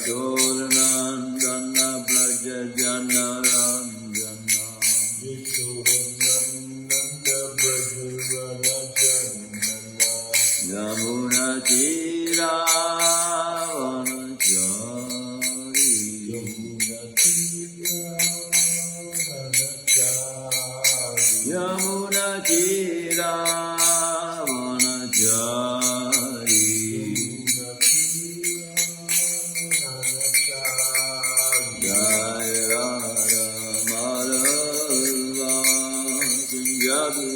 Yashodanandana Braja Jana Ranjana Yamuna Tira Yamuna Tira Vanachari Jaya Radha Madhava Kunjabihari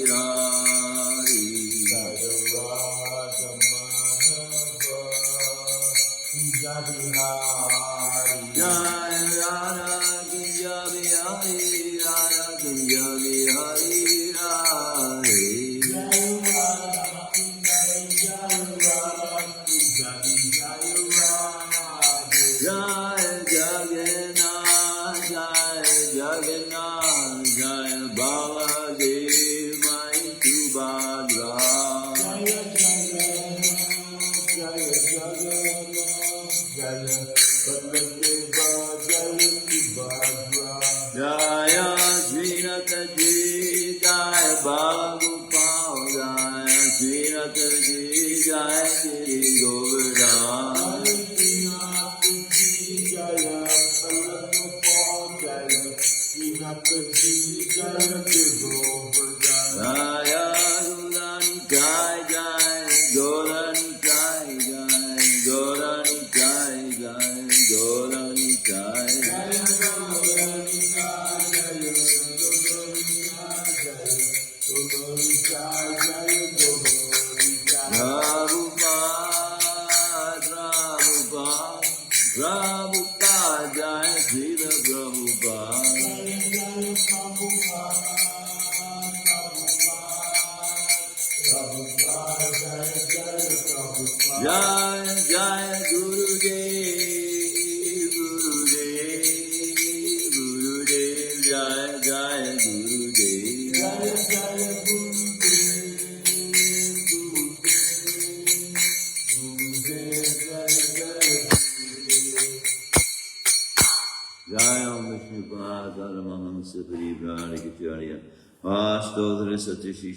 Jaya Radha Kunjabihari Jaya Radha Kunjabihari Radha Kunjabihari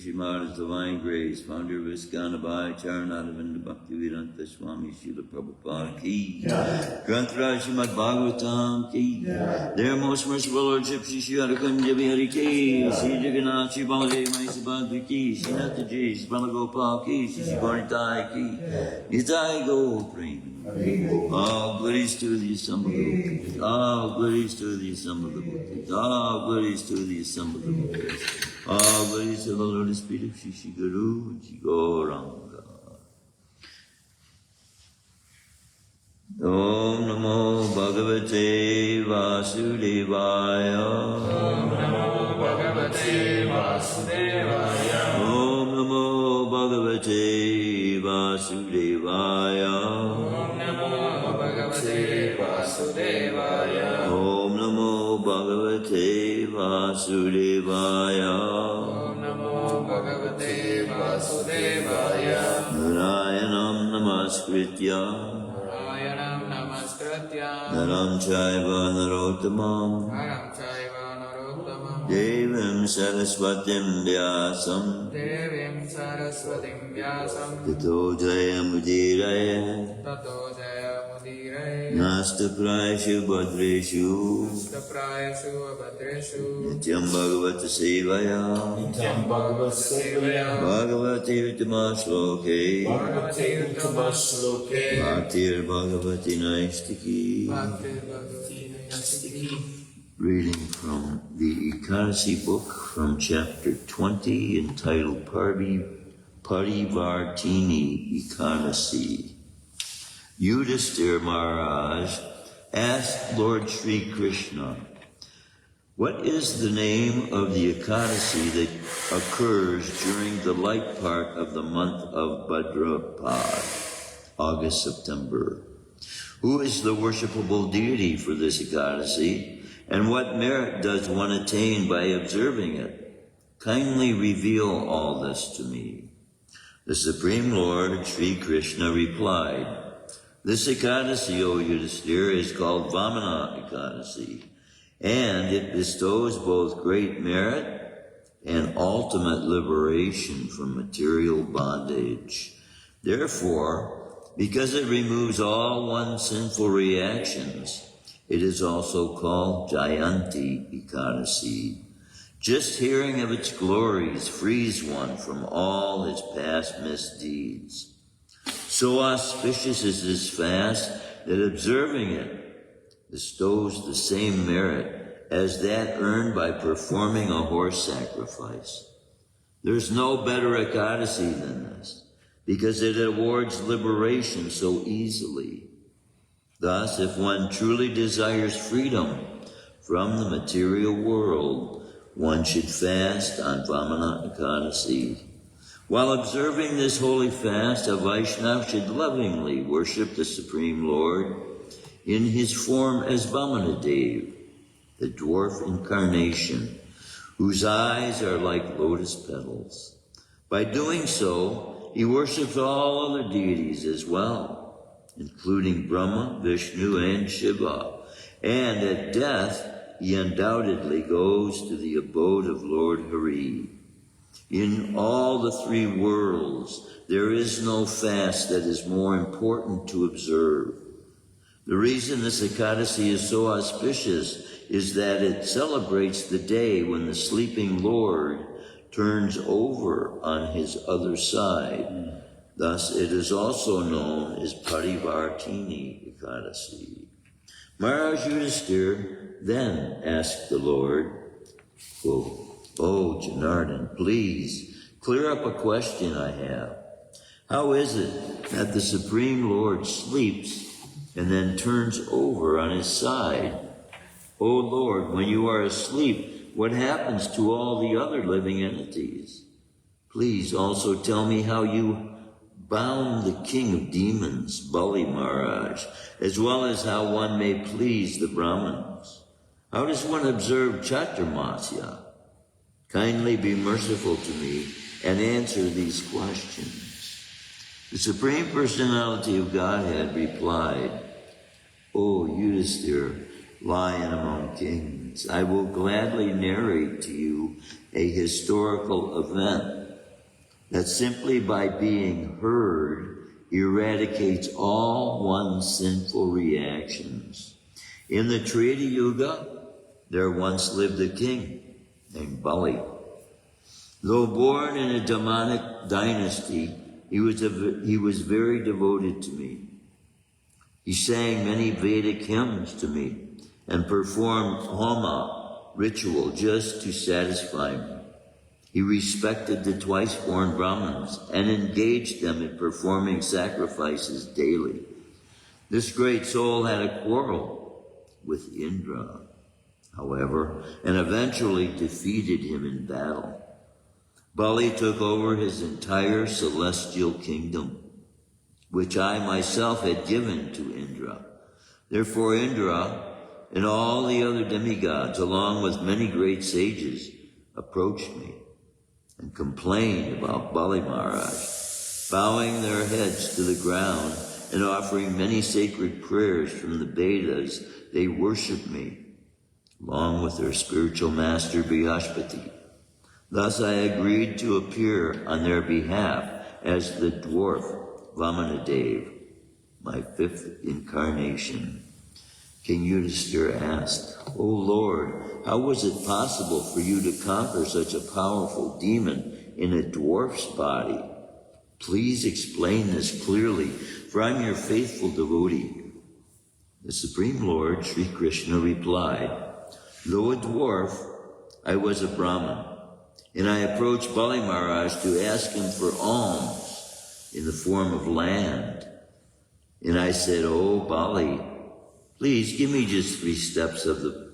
Shrimad's Divine Grace, founder of Iskana Bhai, Charanadavinda Bhaktivedanta Swami Srila Prabhupada Ki, Granthra Shrimadbhagavatam Ki, their most merciful Lordship Shri Shriadakunja Bihari Ki, Shri Jagannath Shri Baladev Mahisabhadri Ki, Shri Nataji Shri Balagopal Ki, Shri Gauritai Ki, Nitai Go Prem. All glories to the assembled devotees. All glories to the assembled devotees. All glories to the assembled devotees. All glories to the Lord and Spirit of Shri Guru and Shri Gauranga. Om Namo Bhagavate Vasudevaya. Om Namo Bhagavate Vasudevaya. Om Namo Bhagavate Vasudevaya. Vasudevaya. Om Namo Bhagavate Vasudevaya. Om Namo Bhagavate Vasudevaya. Narayanam Namaskritya. Narayanam Namaskritya. Naram Chaiva Narottamam. Naram Chaiva Narottamam. Devim Saraswatim Vyasam. Devim Saraswatim Vyasam. Tato Jayamudiraya. Tato Nasta Prayashu Bhadreshu. Nasta Prayashu Bhadreshu. Nityam Bhagavata Sevaya. Nityam Bhagavata Sevaya. Bhagavati Uttama Shloke. Bhagavati Uttama Shloke. Bhaktir Bhagavati Naistiki. Bhaktir Bhagavati Naistiki. Reading from the Ekadashi book from chapter 20 entitled Parivartini Ekadashi. Yudhisthira Maharaj asked Lord Sri Krishna, what is the name of the Ekadashi that occurs during the light part of the month of Bhadrapad, August-September? Who is the worshipable deity for this Ekadashi, and what merit does one attain by observing it? Kindly reveal all this to me. The Supreme Lord Sri Krishna replied, This Ekadashi, O Yudhisthira, is called Vamana Ekadashi, and it bestows both great merit and ultimate liberation from material bondage. Therefore, because it removes all one's sinful reactions, it is also called Jayanti Ekadashi. Just hearing of its glories frees one from all his past misdeeds. So auspicious is this fast that observing it bestows the same merit as that earned by performing a horse sacrifice. There's no better Ekadashi than this, because it awards liberation so easily. Thus, if one truly desires freedom from the material world, one should fast on Vamana Ekadashi. While observing this holy fast, a Vaishnava should lovingly worship the Supreme Lord in his form as Vamana Dev, the dwarf incarnation, whose eyes are like lotus petals. By doing so, he worships all other deities as well, including Brahma, Vishnu, and Shiva. And at death, he undoubtedly goes to the abode of Lord Hari. In all the three worlds, there is no fast that is more important to observe. The reason this Ekadashi is so auspicious is that it celebrates the day when the sleeping Lord turns over on his other side. Thus, it is also known as Parivartini Ekadashi. Maharaj Yudhisthira then asked the Lord, quote, "Oh, Janardhan, please clear up a question I have. How is it that the Supreme Lord sleeps and then turns over on his side? Oh Lord, when you are asleep, what happens to all the other living entities? Please also tell me how you bound the king of demons, Bali Maharaj, as well as how one may please the Brahmins. How does one observe Chaturmasya? Kindly be merciful to me and answer these questions." The Supreme Personality of Godhead replied, "O Yudhisthira, lion among kings, I will gladly narrate to you a historical event that simply by being heard eradicates all one's sinful reactions. In the Treta Yuga, there once lived a king named Bali. Though born in a demonic dynasty, he was very devoted to me. He sang many Vedic hymns to me and performed homa ritual just to satisfy me. He respected the twice-born Brahmins and engaged them in performing sacrifices daily. This great soul had a quarrel with Indra, however, and eventually defeated him in battle. Bali took over his entire celestial kingdom, which I myself had given to Indra. Therefore Indra and all the other demigods, along with many great sages, approached me and complained about Bali Maharaj, bowing their heads to the ground and offering many sacred prayers from the Vedas. They worshiped me, along with their spiritual master Brihaspati. Thus I agreed to appear on their behalf as the dwarf Vamana Dev, my fifth incarnation. King Yudhisthira asked, "O Lord, how was it possible for you to conquer such a powerful demon in a dwarf's body? Please explain this clearly, for I'm your faithful devotee." The Supreme Lord, Sri Krishna, replied, "Though a dwarf, I was a Brahmin, and I approached Bali Maharaj to ask him for alms in the form of land. And I said, 'Oh Bali, please give me just 3 steps of the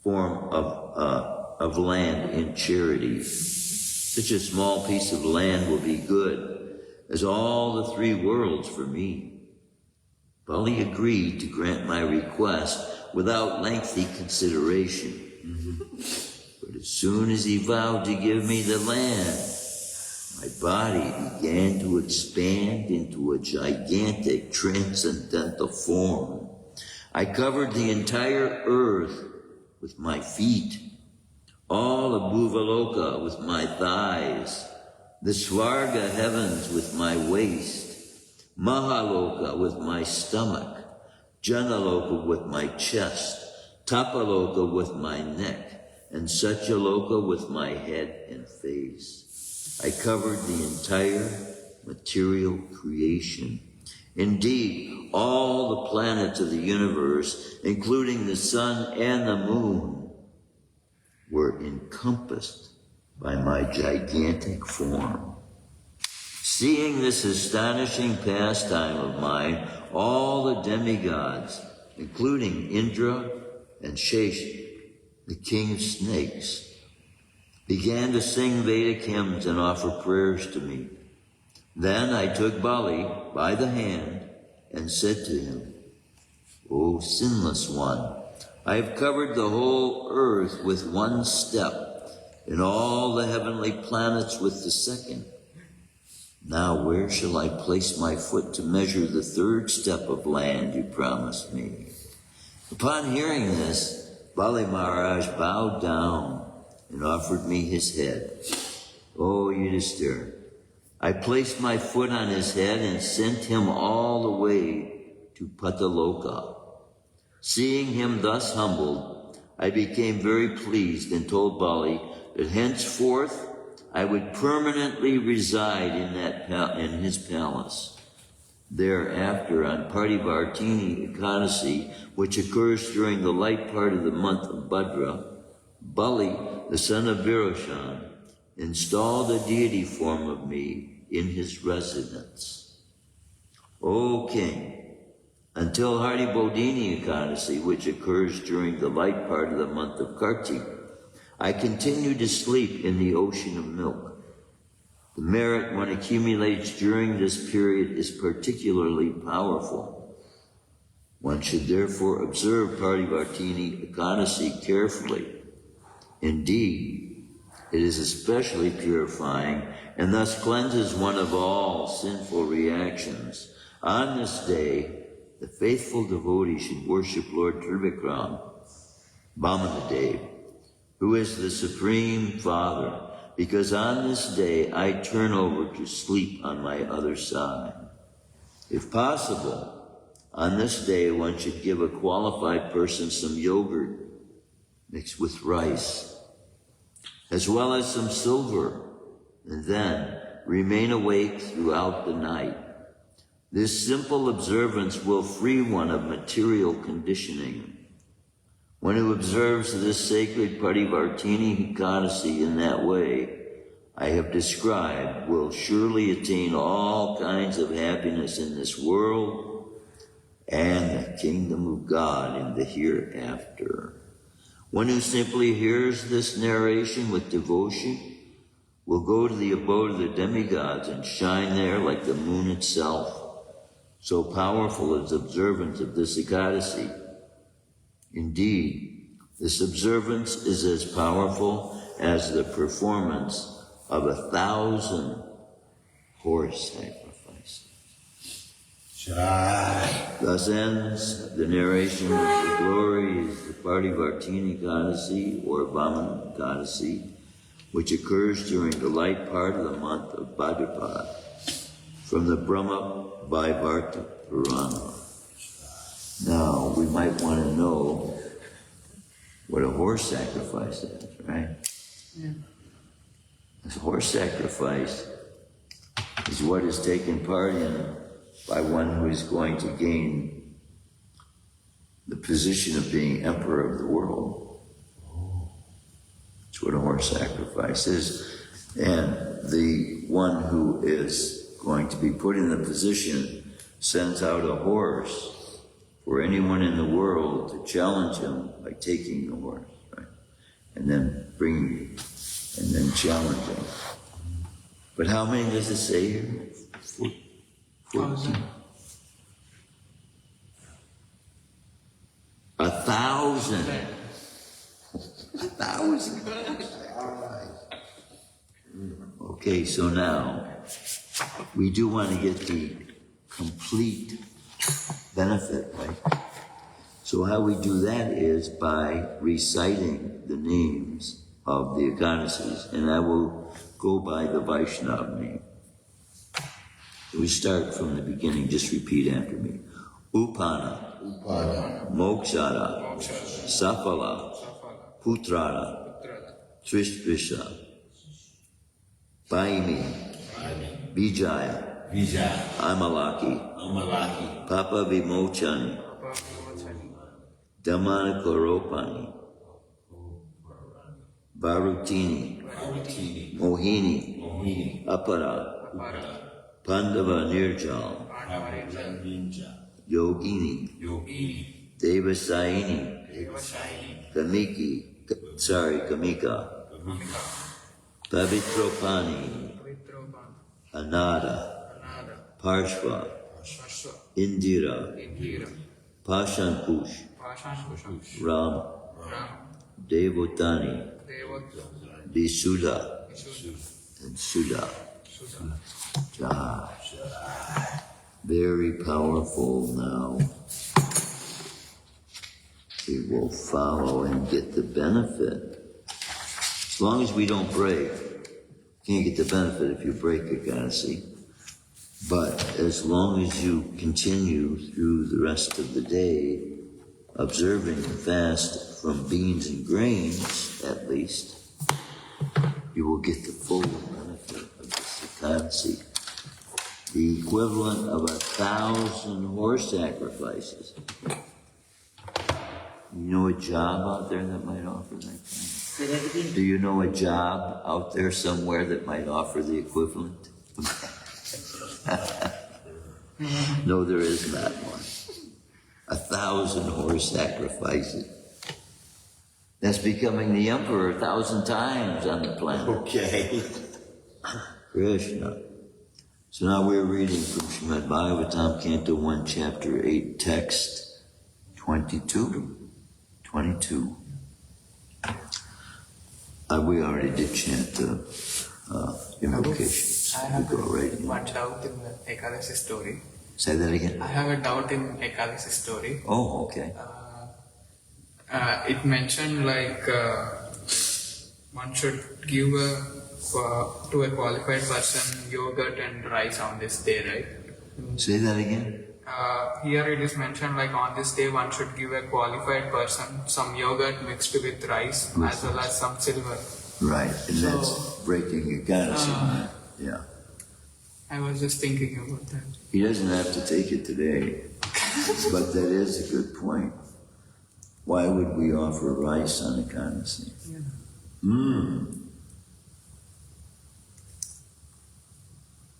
form of land in charity. Such a small piece of land will be good as all the 3 worlds for me.' Bali agreed to grant my request without lengthy consideration. But as soon as he vowed to give me the land, My body began to expand into a gigantic transcendental form. I covered the entire earth with my feet, all of Bhuvaloka with my thighs, the Svarga heavens with my waist, Mahaloka with my stomach, Janaloka with my chest, Tapaloka with my neck, and Satyaloka with my head and face. I covered the entire material creation. Indeed, all the planets of the universe, including the sun and the moon, were encompassed by my gigantic form. Seeing this astonishing pastime of mine, all the demigods, including Indra and Shesh, the king of snakes, began to sing Vedic hymns and offer prayers to me. Then I took Bali by the hand and said to him, O sinless one, I have covered the whole earth with one step, and all the heavenly planets with the second. Now where shall I place my foot to measure the third step of land you promised me? Upon hearing this, Bali Maharaj bowed down and offered me his head. O Yudhisthira, I placed my foot on his head and sent him all the way to Pataloka. Seeing him thus humbled, I became very pleased and told Bali that henceforth I would permanently reside in his palace. Thereafter, on Parivartini Ekadashi, which occurs during the light part of the month of Bhadra, Bali, the son of Viroshan, installed a deity form of me in his residence. O king, until Haribodhini Ekadashi, which occurs during the light part of the month of Kartik, I continued to sleep in the ocean of milk. The merit one accumulates during this period is particularly powerful. One should therefore observe Parivartini Ekadashi carefully. Indeed, it is especially purifying and thus cleanses one of all sinful reactions. On this day, the faithful devotee should worship Lord Trivikram, Vamana, who is the Supreme Father, because on this day I turn over to sleep on my other side. If possible, on this day one should give a qualified person some yogurt mixed with rice, as well as some silver, and then remain awake throughout the night. This simple observance will free one of material conditioning. One who observes this sacred Parivartini Ekadashi in that way I have described will surely attain all kinds of happiness in this world and the kingdom of God in the hereafter. One who simply hears this narration with devotion will go to the abode of the demigods and shine there like the moon itself. So powerful is observance of this Ekadashi. Indeed, this observance is as powerful as the performance of 1,000 horse sacrifices. Thus ends the narration of the glories of the Parivartini Ekadashi or Vamana Ekadashi, which occurs during the light part of the month of Bhadrapada, from the Brahma Vaivarta Purana. Now, we might want to know what a horse sacrifice is, right? Yeah. A horse sacrifice is what is taken part in by one who is going to gain the position of being emperor of the world. That's what a horse sacrifice is. And the one who is going to be put in the position sends out a horse for anyone in the world to challenge him by taking the horse, right? And then and then challenge him. But how many does it say here? 14. 1,000. 1,000. Okay. Okay, so now we do want to get the complete benefit, right? So how we do that is by reciting the names of the Ekadashis, and I will go by the Vaishnava name. We start from the beginning, just repeat after me. Upana, Mokshara, Safala, Putrara, Trishvisha, Baimi, Vijaya, Amalaki, Papa Vimochani, Damana Koropani, Varutini, Mohini, Apara, Pandava Nirjal, Yogini, Devasaini, Kamika, Pavitropani, Anada, Parshva, Indira, Pashanpush, Ram, Devotani, Visuddha, and Sudha. Jai. Very powerful now. We will follow and get the benefit. As long as we don't break, can't get the benefit if you break Ekadashi. But as long as you continue through the rest of the day, observing the fast from beans and grains, at least, you will get the full benefit of this Ekadashi. The equivalent of 1,000 horse sacrifices. You know a job out there that might offer that kind? Do you know a job out there somewhere that might offer the equivalent? No, there is not one. 1,000 horse sacrifices. That's becoming the emperor 1,000 times on the planet. Okay. Krishna. So now we're reading from Shrimadbhagavatam, Canto 1, Chapter 8, Text 22. We already did chant the invocations. I have We go right in. one doubt in the Ekadashi story. Say that again. I have a doubt in Ekadashi story. Oh, okay. It mentioned like one should give to a qualified person yogurt and rice on this day, right? Say that again. Here it is mentioned like on this day one should give a qualified person some yogurt mixed with rice as well as some silver. Right, and that's breaking Ekadashi. Yeah. I was just thinking about that. He doesn't have to take it today, but that is a good point. Why would we offer rice on Ekadashi?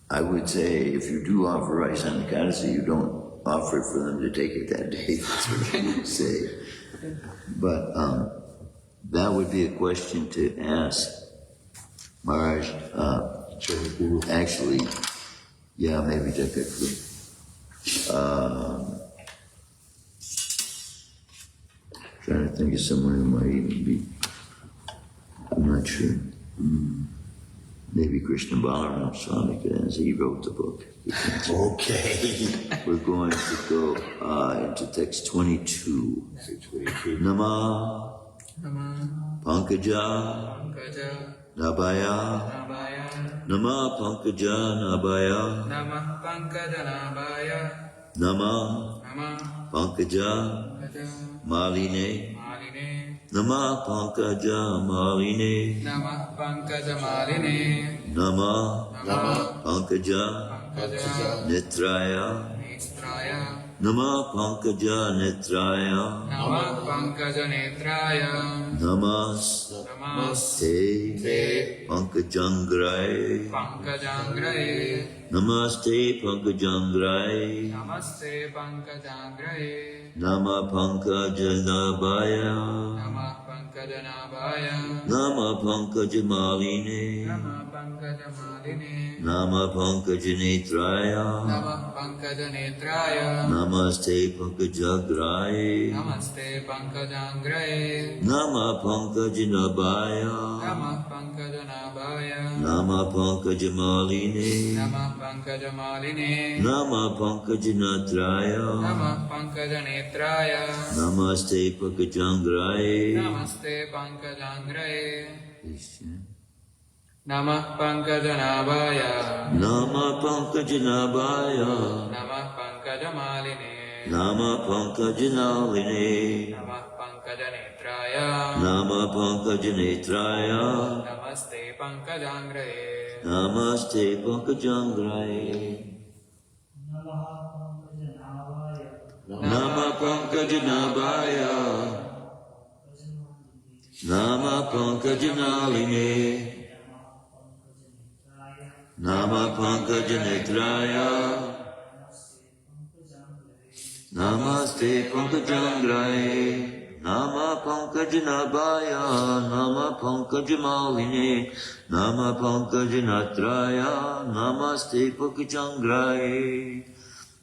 I would say if you do offer rice on Ekadashi, you don't offer it for them to take it that day. That's what I would say. But that would be a question to ask Maharaj. Actually, yeah, maybe Jagakru. Trying to think of someone who might even be. I'm not sure. Maybe Krishna Balaram Swami could answer. He wrote the book. Okay. We're going to go into text 22. Nama Pankaja Nabaya Nama Pankaja Nabaya Nama Pankaja Maline Nama Pankaja Maline Nama Pankaja Nitraya Nama Pankaja Nitraya Namaste Pankajangrai Namaste Pankajangrai Nama Pankajanabaya Nama Pankaja Maline Pankajamaline. Nama Pankajanetraya. Namah Pankajanetraya. Namaste Pankajagraye. Namaste Pankajangraye. Nama Pankajanabhaya. Namah Pankajanabhaya. Nama Pankajamaline. Namah Pankajamaline. Nama Pankajanatraya. Namah Pankajanetraya. Namaste Pankajangraye. Namaste Pankajangraye. Please chant. Namah Pankajanabhaya. Nama Pankajanabhaya. Namah Pankajamaline. Nama Pankajanaline. Namah Pankajanetraya. Nama Pankajanetraya. Namaste Pankajangraye. Namaste Pankajangraye. Nama Pankajanabhaya. Nama Pankajanaline. Nama Pankajanetraya. Namaste Pankajangraye. Nama Pankajanabhaya. Nama Pankajamaline. Nama Pankajanatraya. Namaste Pankajangraye.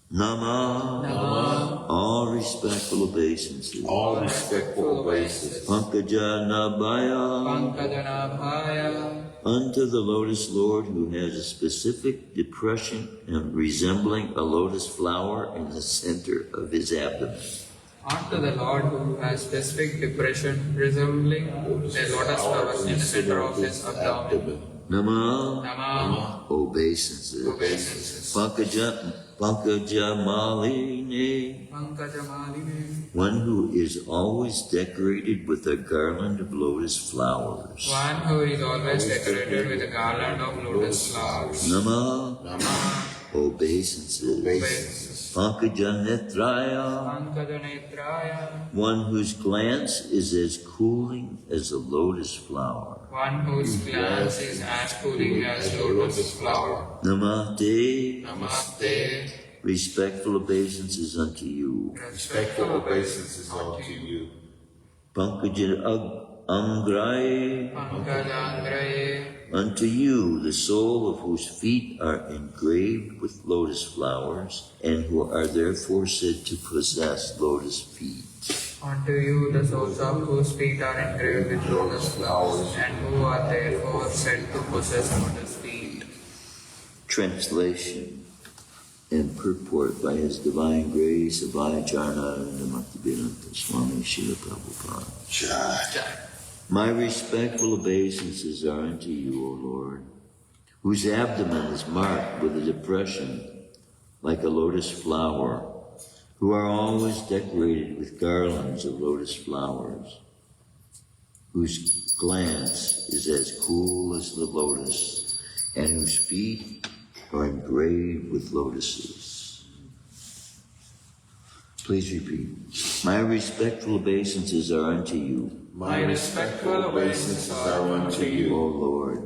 Nama. All respectful obeisances. All respectful obeisances. Pankajanabhaya. Pankajanabhaya. Unto the Lotus Lord, who has a specific depression and resembling a lotus flower in the center of his abdomen. Unto the Lord who has specific depression resembling a lotus flower in the center of his abdomen. Nama. Namah. Obeisances. Obeisances. Pankajamaline. Pankajamaline. One who is always decorated with a garland of lotus flowers. One who is always decorated with a garland of lotus flowers. Nama. Namah. Obeisances. Obeisances. Pankajanetraya. Pankajanetraya. One whose glance is as cooling as a lotus flower. One whose glance is as cooling as lotus flower. Namaste. Namaste. Respectful obeisances unto you. Respectful obeisances unto you. Pankajangraye. Pankajangraye. Unto you, the sole of whose feet are engraved with lotus flowers, and who are therefore said to possess lotus feet. Unto you, the soles of whose feet are engraved with lotus flowers, and who are therefore said to possess lotus feet. Translation and purport by His Divine Grace, Abhaya Charnananda Bhaktivedanta Swami Srila Prabhupada. Jai. My respectful obeisances are unto you, O Lord, whose abdomen is marked with a depression like a lotus flower, who are always decorated with garlands of lotus flowers, whose glance is as cool as the lotus, and whose feet are engraved with lotuses. Please repeat. My respectful obeisances are unto you. My respectful obeisances are unto you, O Lord,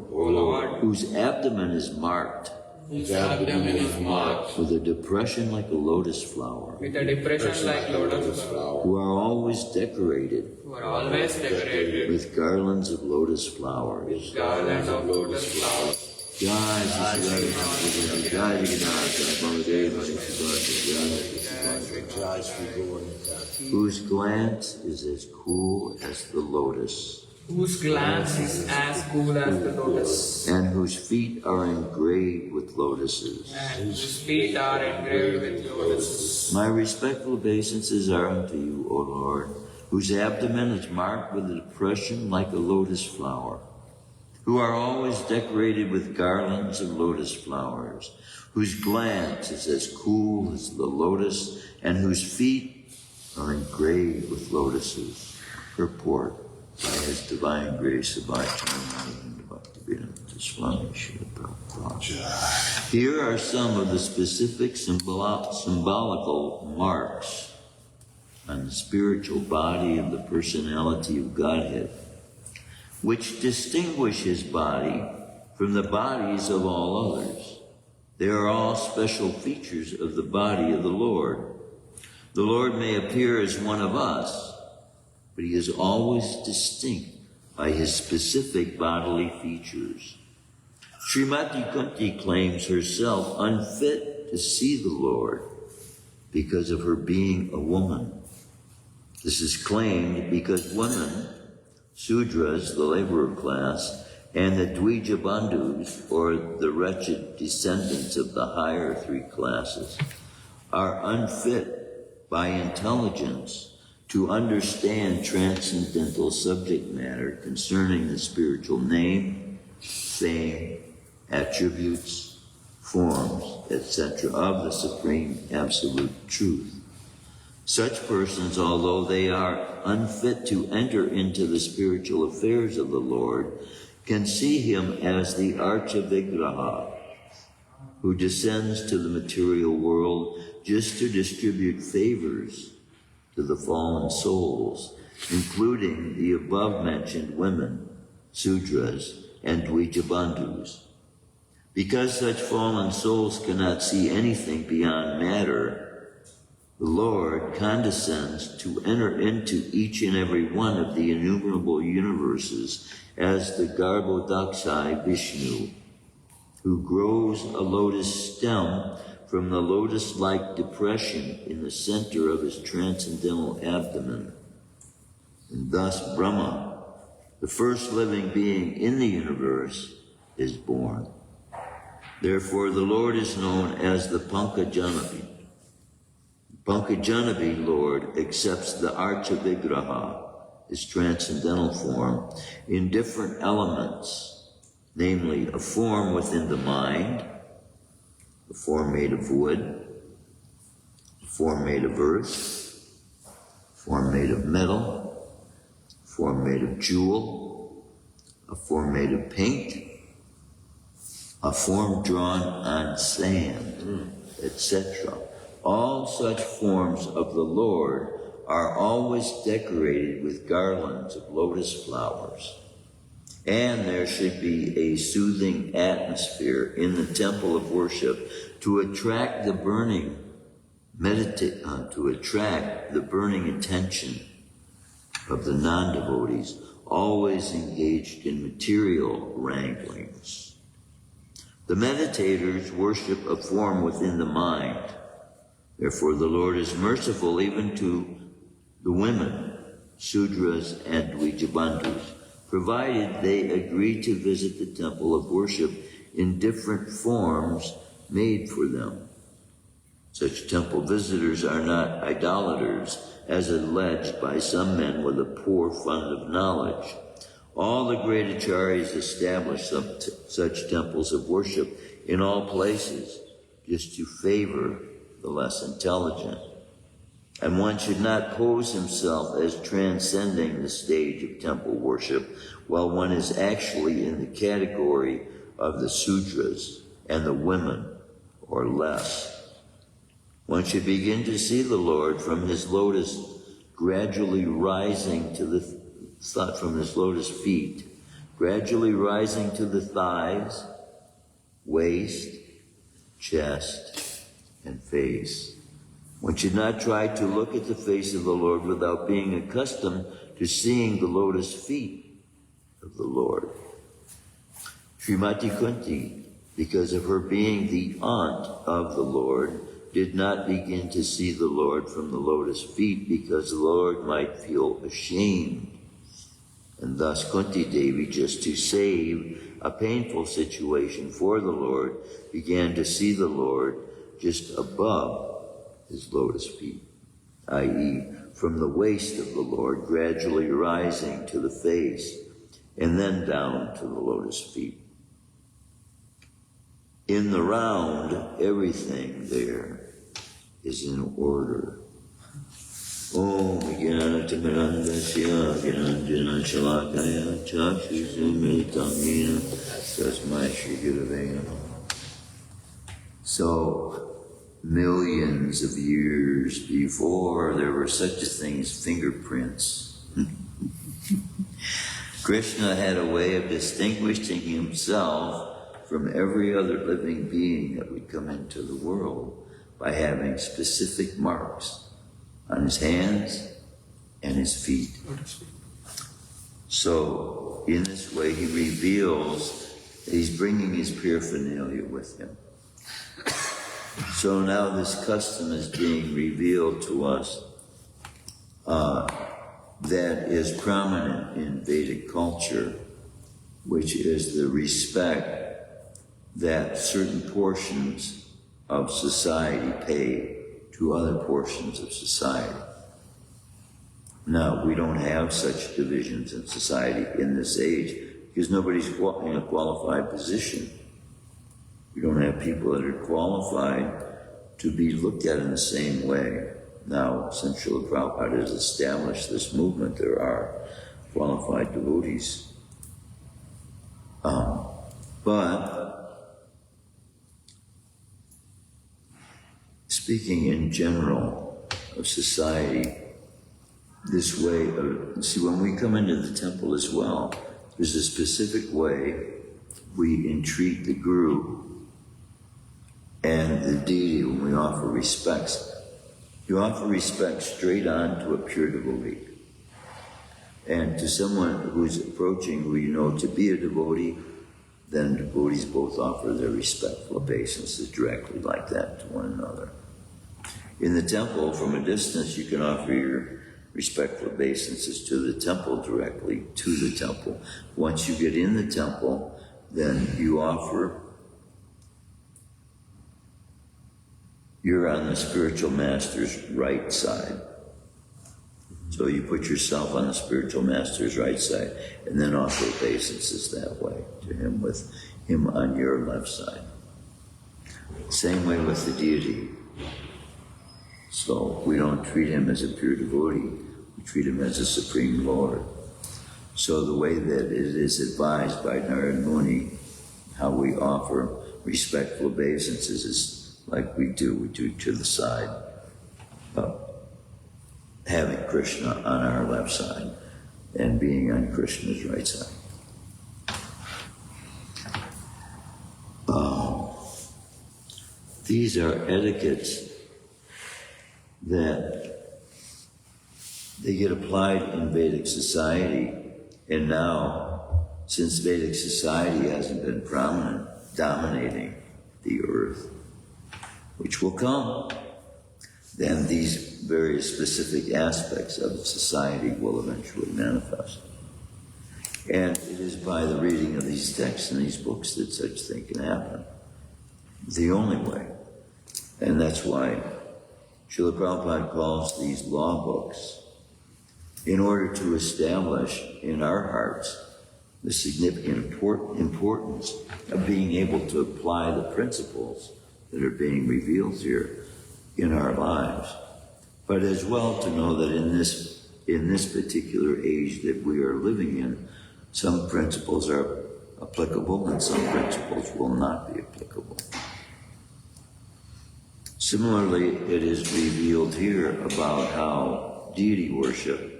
whose abdomen is marked whose abdomen is marked with a depression like a lotus flower, with a depression like lotus flower, who are always decorated who are always decorated with garlands of lotus flowers. garlands of lotus flowers. Jai Shri Jai Jagannath, Baladeva, Jai Sri Gauranga. whose glance is as cool as the lotus, Whose glance is as cool as the lotus, and whose feet are engraved with lotuses. and whose feet are engraved with lotuses. My respectful obeisances are unto you, O Lord, whose abdomen is marked with a depression like a lotus flower, who are always decorated with garlands of lotus flowers, whose glance is as cool as the lotus, and whose feet are engraved with lotuses. Purport by His Divine Grace of Bhaktivedanta Swami Srila Prabhupada. Here are some of the specific symbolical marks on the spiritual body of the personality of Godhead, which distinguish His body from the bodies of all others. They are all special features of the body of the Lord. The Lord may appear as one of us, but He is always distinct by His specific bodily features. Shrimati Kunti claims herself unfit to see the Lord because of her being a woman. This is claimed because women, Sudras, the laborer class, and the Dvija Bandhus, or the wretched descendants of the higher three classes, are unfit by intelligence to understand transcendental subject matter concerning the spiritual name, fame, attributes, forms, etc. of the Supreme Absolute Truth. Such persons, although they are unfit to enter into the spiritual affairs of the Lord, can see him as the Archavigraha, who descends to the material world just to distribute favors to the fallen souls, including the above-mentioned women, Sudras, and Dvijabandhus. Because such fallen souls cannot see anything beyond matter, the Lord condescends to enter into each and every one of the innumerable universes as the Garbhodakshai Vishnu, who grows a lotus stem from the lotus-like depression in the center of his transcendental abdomen. And thus Brahma, the first living being in the universe, is born. Therefore the Lord is known as the Pankajanavi. Pankajanavi Lord accepts the Archavigraha, his transcendental form, in different elements, namely a form within the mind, a form made of wood, a form made of earth, a form made of metal, a form made of jewel, a form made of paint, a form drawn on sand, etc. All such forms of the Lord are always decorated with garlands of lotus flowers. And there should be a soothing atmosphere in the temple of worship to attract the burning attention of the non-devotees, always engaged in material wranglings. The meditators worship a form within the mind. Therefore the Lord is merciful even to the women, Sudras and Dvijabandhus, provided they agree to visit the temple of worship in different forms made for them. Such temple visitors are not idolaters, as alleged by some men with a poor fund of knowledge. All the great acharyas establish such temples of worship in all places, just to favor the less intelligent. And one should not pose himself as transcending the stage of temple worship while one is actually in the category of the Sudras and the women, or less. One should begin to see the Lord from his lotus gradually rising to from his lotus feet, gradually rising to the thighs, waist, chest, and face. One should not try to look at the face of the Lord without being accustomed to seeing the lotus feet of the Lord. Shrimati Kunti, because of her being the aunt of the Lord, did not begin to see the Lord from the lotus feet because the Lord might feel ashamed. And thus Kunti Devi, just to save a painful situation for the Lord, began to see the Lord just above his lotus feet, i.e., from the waist of the Lord, gradually rising to the face, and then down to the lotus feet. In the round, everything there is in order. Om Jnanatimirandasya Jnanjana Shalakaya Chakshusumritamina Tasmai Shri Gurave Namaha. So, millions of years before there were such a thing as fingerprints, Krishna had a way of distinguishing himself from every other living being that would come into the world by having specific marks on his hands and his feet. So, in this way, he reveals He's bringing his paraphernalia with him. So now this custom is being revealed to us that is prominent in Vedic culture, which is the respect that certain portions of society pay to other portions of society. Now, we don't have such divisions in society in this age because nobody's in a qualified position. We don't have people that are qualified to be looked at in the same way. Now, since Srila Prabhupada has established this movement, there are qualified devotees. But speaking in general of society, this way of, see, when we come into the temple as well, there's a specific way we entreat the Guru and the deity when we offer respects. You offer respect straight on to a pure devotee. And to someone who's approaching who you know to be a devotee, then devotees both offer their respectful obeisances directly like that to one another. In the temple, from a distance, you can offer your respectful obeisances to the temple directly to the temple. Once you get in the temple, then you offer, you're on the spiritual master's right side. So you put yourself on the spiritual master's right side and then offer obeisances that way to him with him on your left side. Same way with the deity. So we don't treat him as a pure devotee, we treat him as a supreme Lord. So the way that it is advised by Narada Muni, how we offer respectful obeisances is like we do to the side, having Krishna on our left side and being on Krishna's right side. These are etiquettes that they get applied in Vedic society, and now, since Vedic society hasn't been prominent, dominating the earth, which will come, then these various specific aspects of society will eventually manifest. And it is by the reading of these texts and these books that such thing can happen. The only way. And that's why Srila Prabhupada calls these law books, in order to establish in our hearts the significant importance of being able to apply the principles that are being revealed here in our lives, but as well to know that in this particular age that we are living in, some principles are applicable and some principles will not be applicable. Similarly, it is revealed here about how deity worship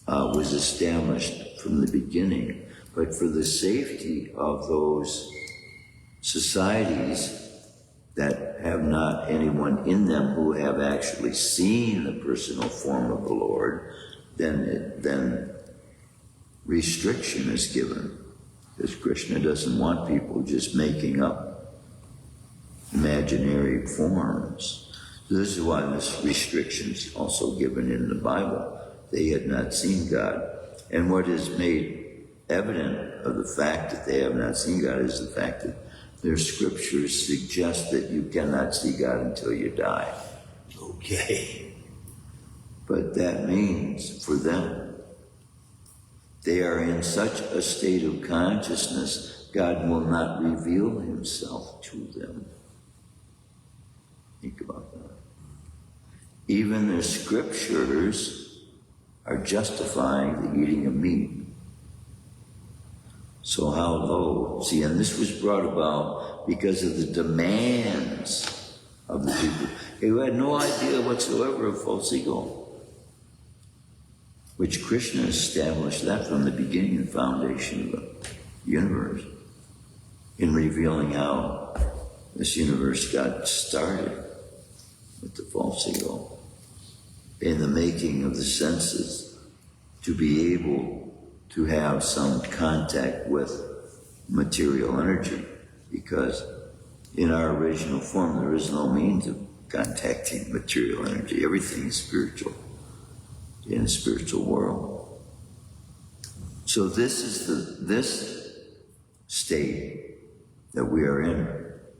was established from the beginning, but for the safety of those societies that have not anyone in them who have actually seen the personal form of the Lord, then restriction is given, because Krishna doesn't want people just making up imaginary forms. So this is why this restriction is also given in the Bible. They had not seen God. And what is made evident of the fact that they have not seen God is the fact that their scriptures suggest that you cannot see God until you die. Okay. But that means for them, they are in such a state of consciousness, God will not reveal himself to them. Think about that. Even the scriptures are justifying the eating of meat. So how low? See, and this was brought about because of the demands of the people who had no idea whatsoever of false ego, which Krishna established that from the beginning and foundation of the universe, in revealing how this universe got started with the false ego, in the making of the senses to be able to have some contact with material energy, because in our original form there is no means of contacting material energy. Everything is spiritual in a spiritual world. So this state that we are in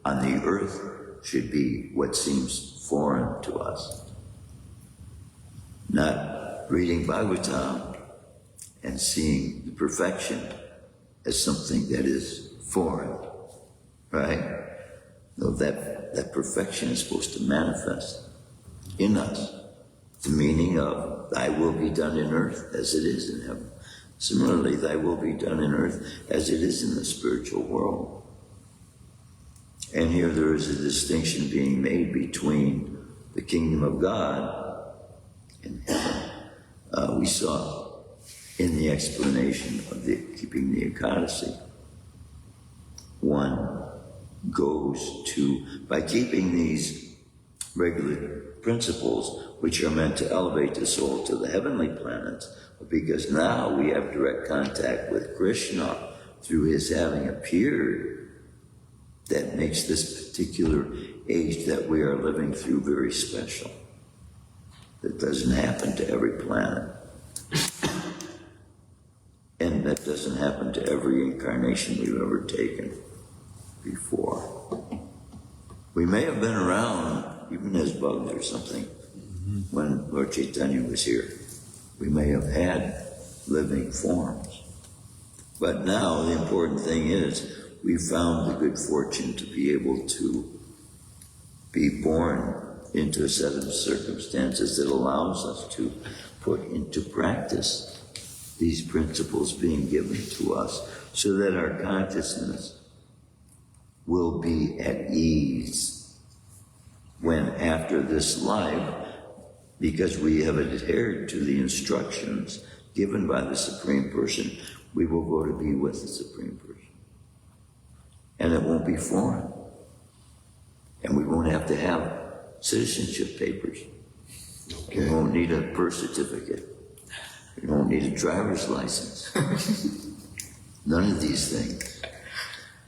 on the earth should be what seems foreign to us. Not reading Bhagavatam and seeing the perfection as something that is foreign, right? No, that perfection is supposed to manifest in us. The meaning of thy will be done in earth as it is in heaven. Similarly, thy will be done in earth as it is in the spiritual world. And here there is a distinction being made between the kingdom of God and heaven. We saw in the explanation of keeping the Ekadashi, one goes to, by keeping these regular principles, which are meant to elevate the soul to the heavenly planets, because now we have direct contact with Krishna through his having appeared, that makes this particular age that we are living through very special. That doesn't happen to every planet. And that doesn't happen to every incarnation we've ever taken before. We may have been around, even as bugs or something, when Lord Chaitanya was here. We may have had living forms. But now the important thing is we found the good fortune to be able to be born into a set of circumstances that allows us to put into practice these principles being given to us, so that our consciousness will be at ease when after this life, because we have adhered to the instructions given by the Supreme Person, we will go to be with the Supreme Person. And it won't be foreign. And we won't have to have citizenship papers. Okay. We won't need a birth certificate. We won't need a driver's license. None of these things.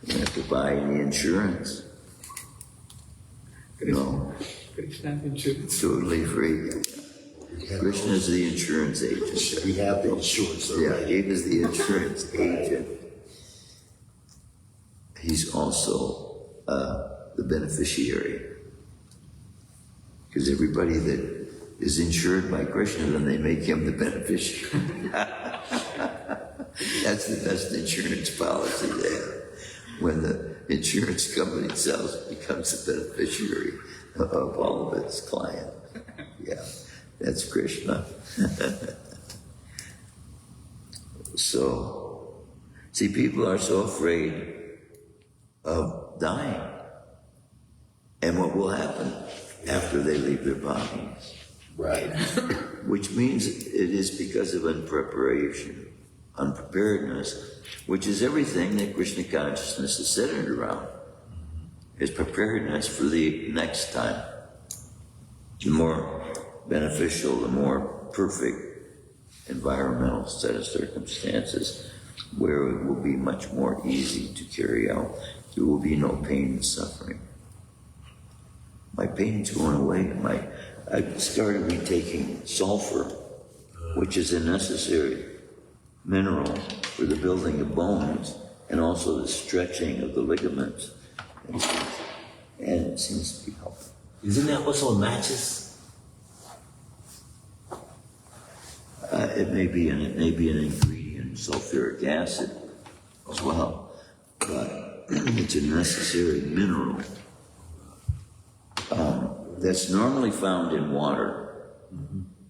You don't have to buy any insurance. No. Krishna insurance. Totally free. Krishna is the insurance agent. We have the insurance already. Yeah, he is the insurance agent. He's also the beneficiary. Because everybody that is insured by Krishna, then they make him the beneficiary. That's the best insurance policy there. When the insurance company itself becomes the beneficiary of all of its clients. Yeah, that's Krishna. So, see, people are so afraid of dying and what will happen after they leave their bodies. Right. Which means it is because of unpreparation, unpreparedness, which is everything that Krishna consciousness is centered around. Is preparedness for the next time. The more beneficial, the more perfect environmental set of circumstances where it will be much more easy to carry out. There will be no pain and suffering. My pain's going away. I started retaking sulfur, which is a necessary mineral for the building of bones and also the stretching of the ligaments. And it seems to be helping. Isn't that what's on matches? It may be an ingredient, sulfuric acid as well, but it's a necessary mineral that's normally found in water.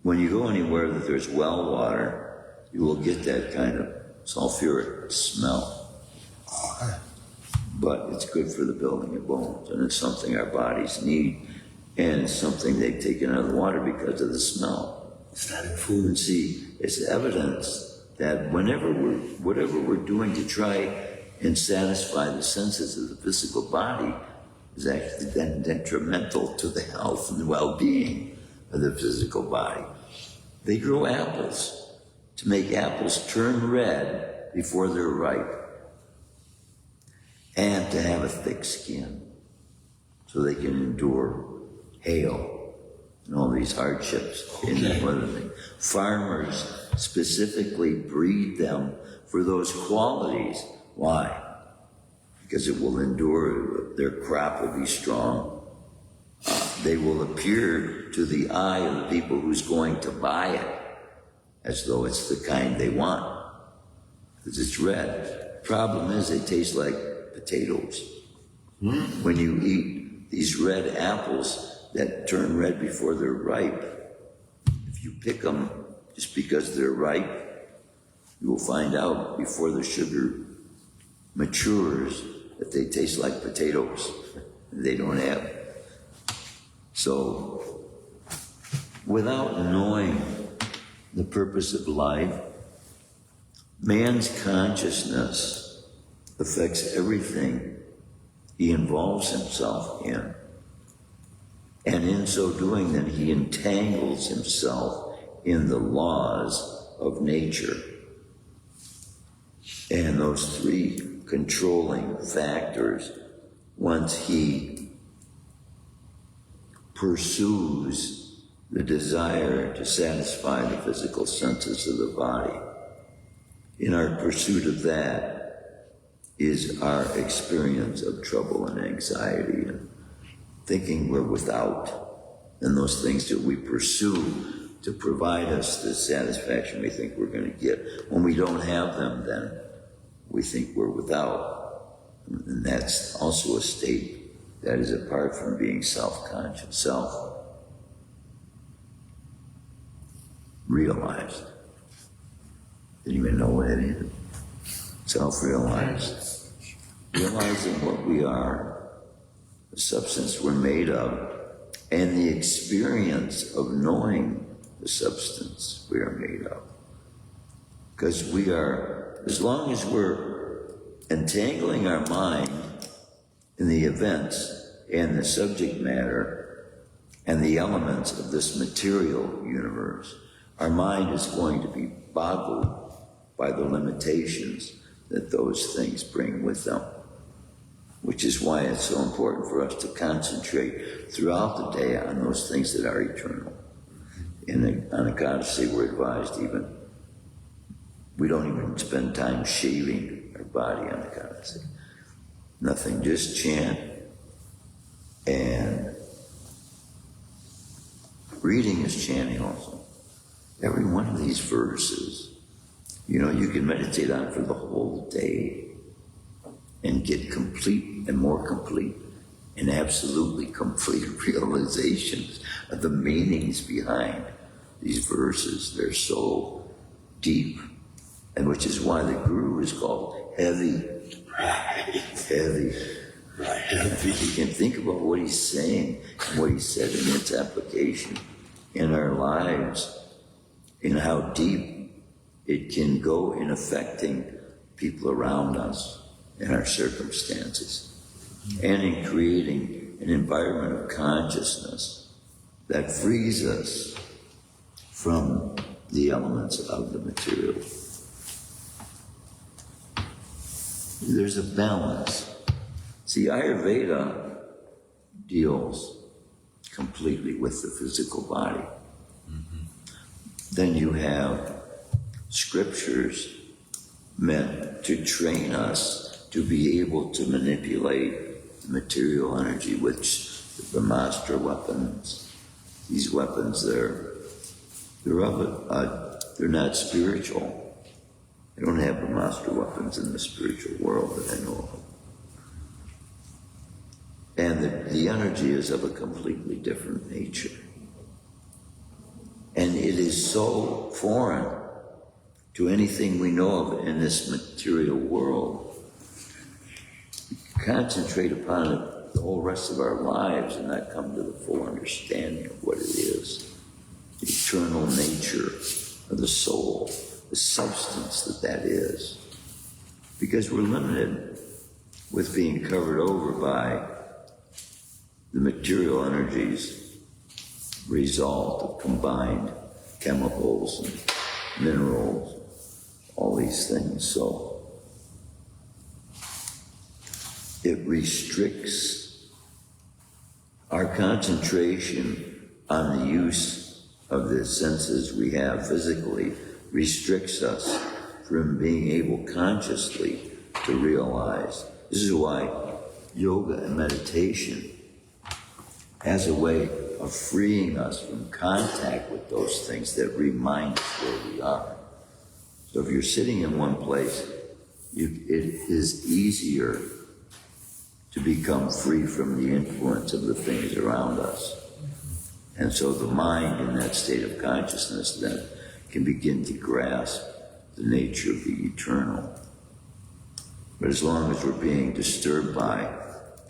When you go anywhere that there's well water, you will get that kind of sulfuric smell. But it's good for the building of bones, and it's something our bodies need, and it's something they've taken out of the water because of the smell. It's not in food. And see, it's evidence that whatever we're doing to try and satisfy the senses of the physical body is actually then detrimental to the health and well-being of the physical body. They grow apples to make apples turn red before they're ripe. and to have a thick skin so they can endure hail and all these hardships in the weather thing. Farmers specifically breed them for those qualities. Why? Because it will endure, their crop will be strong. They will appear to the eye of the people who's going to buy it as though it's the kind they want, because it's red. Problem is, they taste like potatoes. When you eat these red apples that turn red before they're ripe, if you pick them just because they're ripe, you will find out before the sugar matures that they taste like potatoes. They don't have. So, without knowing the purpose of life, man's consciousness affects everything he involves himself in. And in so doing, then he entangles himself in the laws of nature. And those three controlling factors, once he pursues the desire to satisfy the physical senses of the body, in our pursuit of that is our experience of trouble and anxiety and thinking we're without, and those things that we pursue to provide us the satisfaction we think we're going to get. When we don't have them, then we think we're without. And that's also a state that is apart from being self-conscious, self-realized. Didn't even know what it is. Self-realized. Realizing what we are, the substance we're made of, and the experience of knowing the substance we are made of. Because we are, as long as we're entangling our mind in the events and the subject matter and the elements of this material universe, our mind is going to be boggled by the limitations that those things bring with them. Which is why it's so important for us to concentrate throughout the day on those things that are eternal. On Ekadashi, we're advised we don't even spend time shaving our body on Ekadashi. Nothing, just chant and reading is chanting also. Every one of these verses, you can meditate on for the whole day and get complete and more complete and absolutely complete realizations of the meanings behind these verses. They're so deep, and which is why the Guru is called heavy. Heavy. You can think about what he's saying and what he said in its application in our lives, and how deep it can go in affecting people around us and our circumstances, and in creating an environment of consciousness that frees us from the elements of the material. There's a balance. See, Ayurveda deals completely with the physical body. Then you have scriptures meant to train us to be able to manipulate the material energy, which the master weapons, these weapons, they're not spiritual. They don't have the master weapons in the spiritual world that I know of. And the energy is of a completely different nature. And it is so foreign to anything we know of in this material world. We concentrate upon it the whole rest of our lives and not come to the full understanding of what it is. The eternal nature of the soul, the substance that is. Because we're limited with being covered over by the material energies result of combined chemicals and minerals, all these things. So it restricts our concentration on the use of the senses we have physically, restricts us from being able consciously to realize. This is why yoga and meditation as a way of freeing us from contact with those things that remind us where we are. So if you're sitting in one place, it is easier to become free from the influence of the things around us. And so the mind in that state of consciousness then can begin to grasp the nature of the eternal. But as long as we're being disturbed by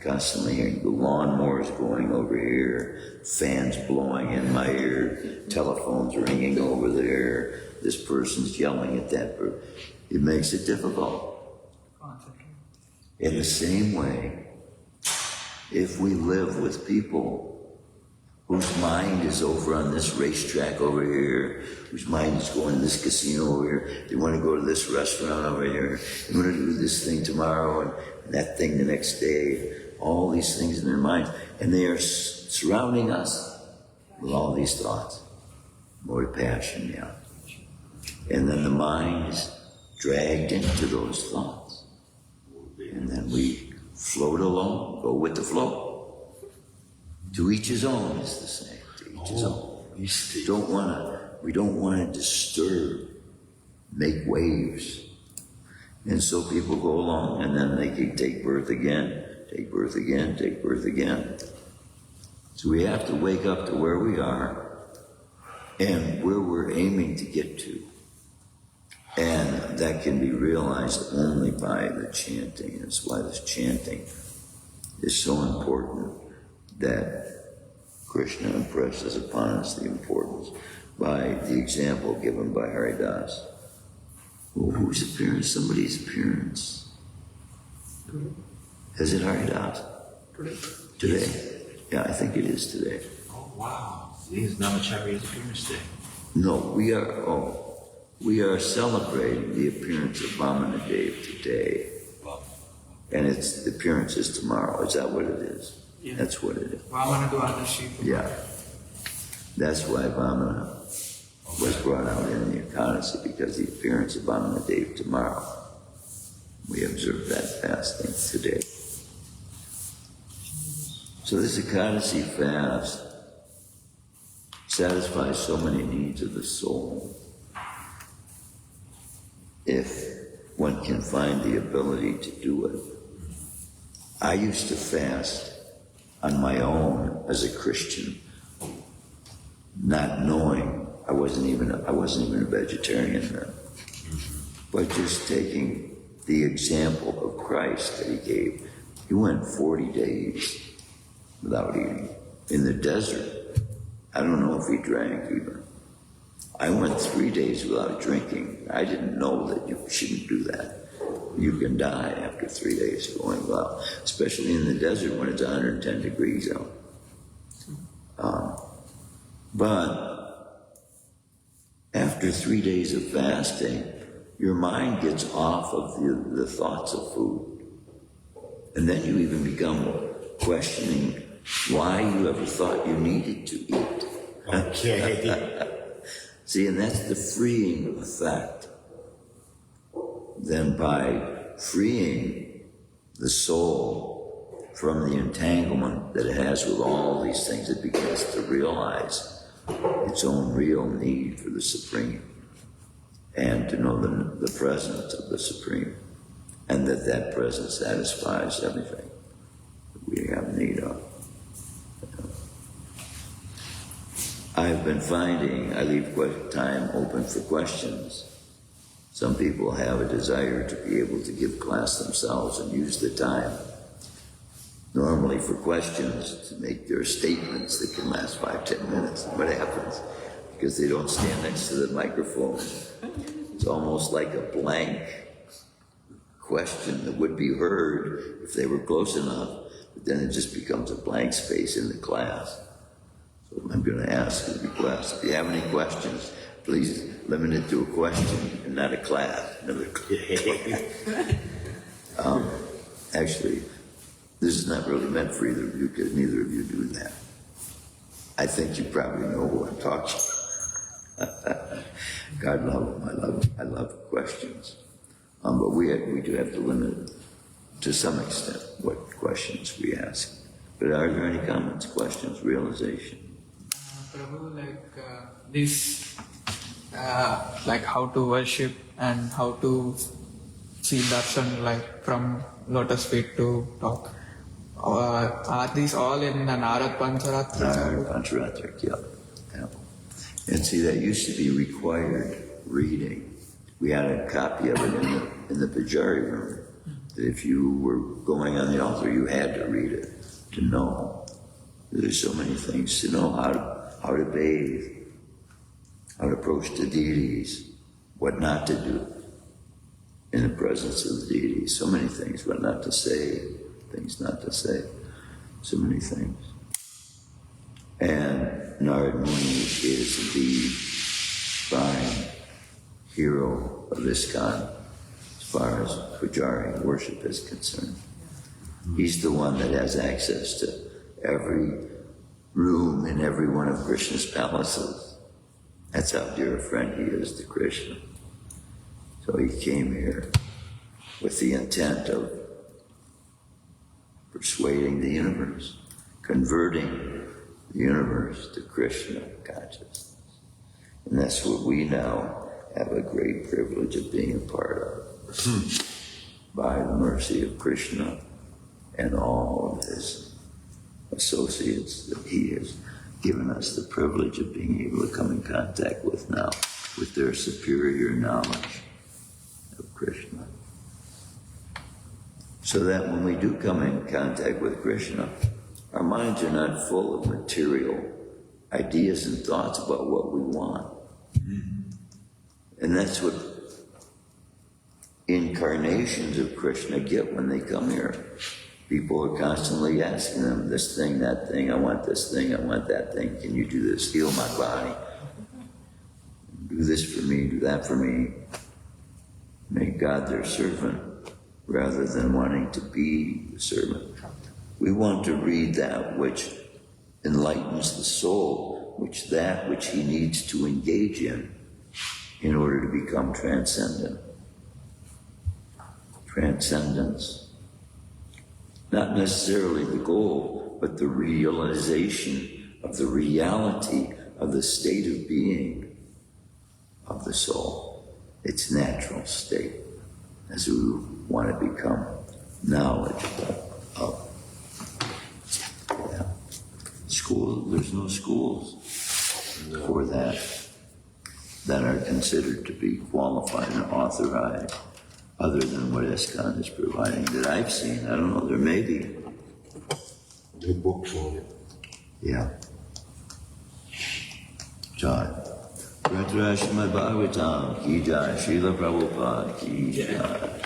constantly hearing the lawnmowers going over here, fans blowing in my ear, telephones ringing over there, this person's yelling at that person, it makes it difficult. In the same way, if we live with people whose mind is over on this racetrack over here, whose mind is going to this casino over here, they want to go to this restaurant over here, they want to do this thing tomorrow and that thing the next day, all these things in their minds, and they are surrounding us with all these thoughts. More passion, yeah. And then the mind is dragged into those thoughts. And then we float along, go with the flow. To each his own is the same. To each his own. We don't want to disturb, make waves. And so people go along and then they can take birth again, take birth again, take birth again. So we have to wake up to where we are and where we're aiming to get to. And that can be realized only by the chanting. That's why this chanting is so important, that Krishna impresses upon us the importance by the example given by Haridas. Well, whose appearance? Somebody's appearance. Is it Haridas? Today? Yeah, I think it is today. Oh, wow. This is Namacharya's appearance day. No, we are celebrating the appearance of Vamana Dev today. And the appearance is tomorrow. Is that what it is? Yeah. That's what it is. Vamana Dwadashi. Yeah. That's why Vamana was brought out in the Ekadashi, because the appearance of Vamana Dev tomorrow. We observe that fasting today. So this Ekadashi fast satisfies so many needs of the soul. If one can find the ability to do it. I used to fast on my own as a Christian, not knowing I wasn't even a vegetarian then, but just taking the example of Christ that he gave. He went 40 days without eating in the desert. I don't know if he drank even. I went 3 days without drinking. I didn't know that you shouldn't do that. You can die after 3 days of going without, especially in the desert when it's 110 degrees out. But after 3 days of fasting, your mind gets off of the thoughts of food. And then you even become questioning why you ever thought you needed to eat. Okay. See, and that's the freeing effect. Then by freeing the soul from the entanglement that it has with all these things, it begins to realize its own real need for the Supreme, and to know the presence of the Supreme, and that presence satisfies everything that we have need of. I've been finding I leave time open for questions. Some people have a desire to be able to give class themselves and use the time normally for questions to make their statements that can last 5-10 minutes. What happens? Because they don't stand next to the microphone. It's almost like a blank question that would be heard if they were close enough, but then it just becomes a blank space in the class. So I'm going to ask and request, if you have any questions, please limit it to a question and not a class. Actually, This is not really meant for either of you because neither of you do that. I think you probably know who I'm talking about. God love them. I love questions. But we do have to limit to some extent what questions we ask. But are there any comments, questions, realization? Prabhu, this, like how to worship and how to see darshan, like from lotus feet to talk. Are these all in the Narad Pancharatri? Narad Pancharatri, yeah. And see, that used to be required reading. We had a copy of it in the Pujari room. That if you were going on the altar, you had to read it to know. There's so many things to know: how to bathe, how to approach the deities, what not to do in the presence of the deities. So many things, what not to say, things not to say. So many things. And Narad Muni is the prime hero of ISKCON as far as Pujari worship is concerned. He's the one that has access to every room in every one of Krishna's palaces. That's how dear a friend he is to Krishna. So he came here with the intent of persuading the universe, converting the universe to Krishna consciousness. And that's what we now have a great privilege of being a part of. By the mercy of Krishna and all of his associates that he has given us the privilege of being able to come in contact with now, with their superior knowledge of Krishna. So that when we do come in contact with Krishna, our minds are not full of material ideas and thoughts about what we want. And that's what incarnations of Krishna get when they come here. People are constantly asking them, this thing, that thing, I want this thing, I want that thing, can you do this, heal my body? Do this for me, do that for me. Make God their servant rather than wanting to be the servant. We want to read that which enlightens the soul, which he needs to engage in order to become transcendent. Transcendence. Not necessarily the goal, but the realization of the reality of the state of being of the soul, its natural state, as we want to become knowledgeable of. Yeah. There's no schools for that are considered to be qualified and authorized, other than what ISKCON is providing that I've seen. I don't know, there may be. There are books on it. Yeah. Jai. Shrimadbhagavatam ki jai, Srila Prabhupada ki jai.